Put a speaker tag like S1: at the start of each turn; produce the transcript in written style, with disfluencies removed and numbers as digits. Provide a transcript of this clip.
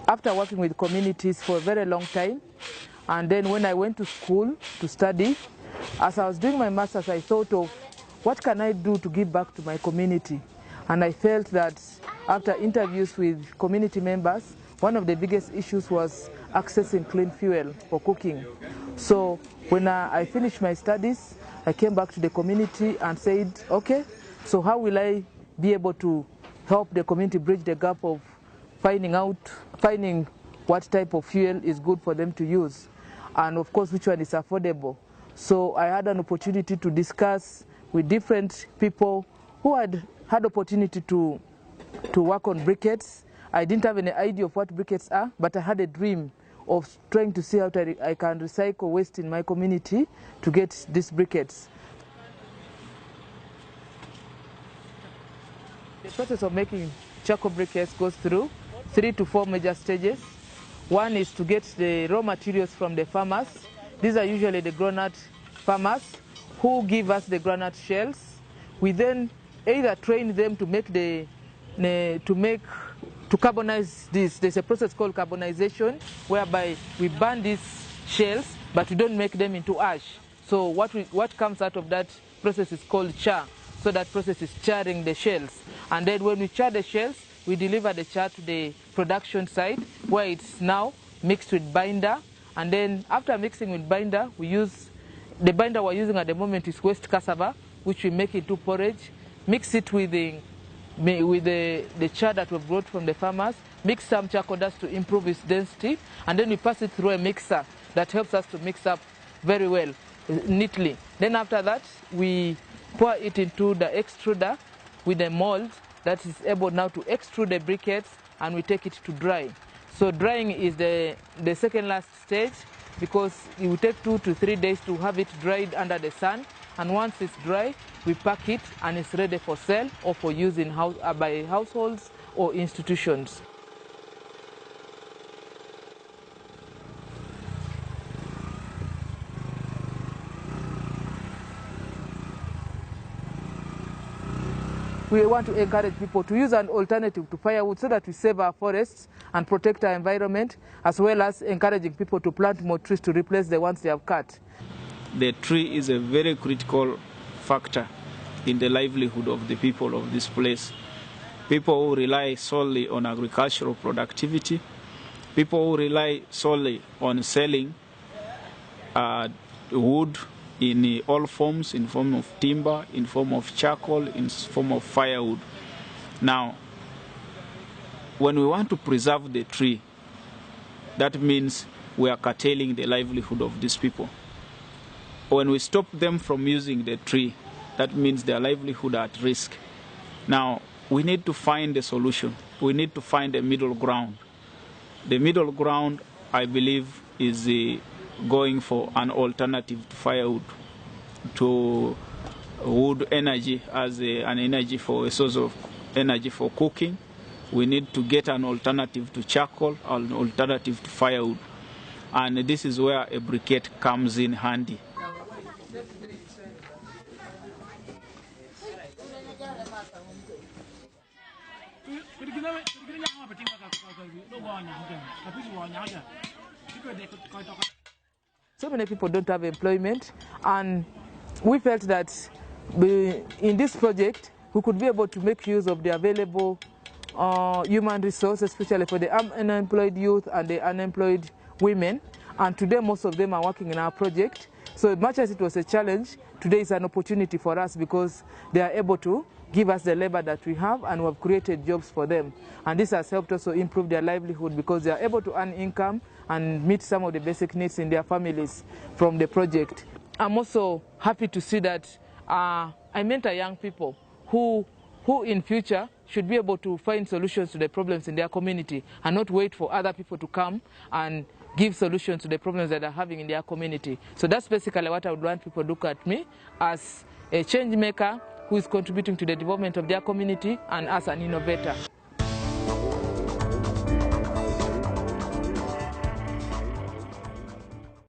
S1: after working with communities for a very long time, and then when I went to school to study, as I was doing my master's, I thought of what can I do to give back to my community. And I felt that after interviews with community members, one of the biggest issues was accessing clean fuel for cooking. So when I finished my studies, I came back to the community and said, okay, so how will I be able to help the community bridge the gap of finding what type of fuel is good for them to use, and of course which one is affordable. So I had an opportunity to discuss with different people who had opportunity to work on briquettes. I didn't have any idea of what briquettes are, but I had a dream of trying to see how I can recycle waste in my community to get these briquettes. The process of making charcoal briquettes goes through 3 to 4 major stages. One is to get the raw materials from the farmers. These are usually the groundnut farmers who give us the groundnut shells. We then either train them to make to carbonize this. There's a process called carbonization, whereby we burn these shells, but we don't make them into ash. So what comes out of that process is called char. So that process is charring the shells. And then when we char the shells, we deliver the char to the production site, where it's now mixed with binder. And then after mixing with binder, the binder we're using at the moment is waste cassava, which we make into porridge, mix it with the char that we've brought from the farmers, mix some charcoal dust to improve its density, and then we pass it through a mixer that helps us to mix up very well, neatly. Then after that, we pour it into the extruder with a mold that is able now to extrude the briquettes, and we take it to dry. So drying is the second last stage, because it will take 2 to 3 days to have it dried under the sun. And once it's dry, we pack it and it's ready for sale or for use by households or institutions. We want to encourage people to use an alternative to firewood so that we save our forests and protect our environment, as well as encouraging people to plant more trees to replace the ones they have cut.
S2: The tree is a very critical factor in the livelihood of the people of this place. People who rely solely on agricultural productivity, people who rely solely on selling wood in all forms, in form of timber, in form of charcoal, in form of firewood. Now, when we want to preserve the tree, that means we are curtailing the livelihood of these people. When we stop them from using the tree, that means their livelihood at risk. Now, we need to find a solution. We need to find a middle ground. The middle ground, I believe, is going for an alternative to firewood, to wood energy as an energy for a source of energy for cooking. We need to get an alternative to charcoal, an alternative to firewood. And this is where a briquette comes in handy.
S1: So many people don't have employment, and we felt that in this project we could be able to make use of the available human resources, especially for the unemployed youth and the unemployed women. And today most of them are working in our project. So much as it was a challenge, today is an opportunity for us, because they are able to give us the labor that we have, and we have created jobs for them. And this has helped also improve their livelihood, because they are able to earn income and meet some of the basic needs in their families from the project. I'm also happy to see that I mentor young people who in future should be able to find solutions to the problems in their community, and not wait for other people to come and give solutions to the problems that they're having in their community. So that's basically what I would want people to look at me as a change maker who is contributing to the development of their community, and as an innovator.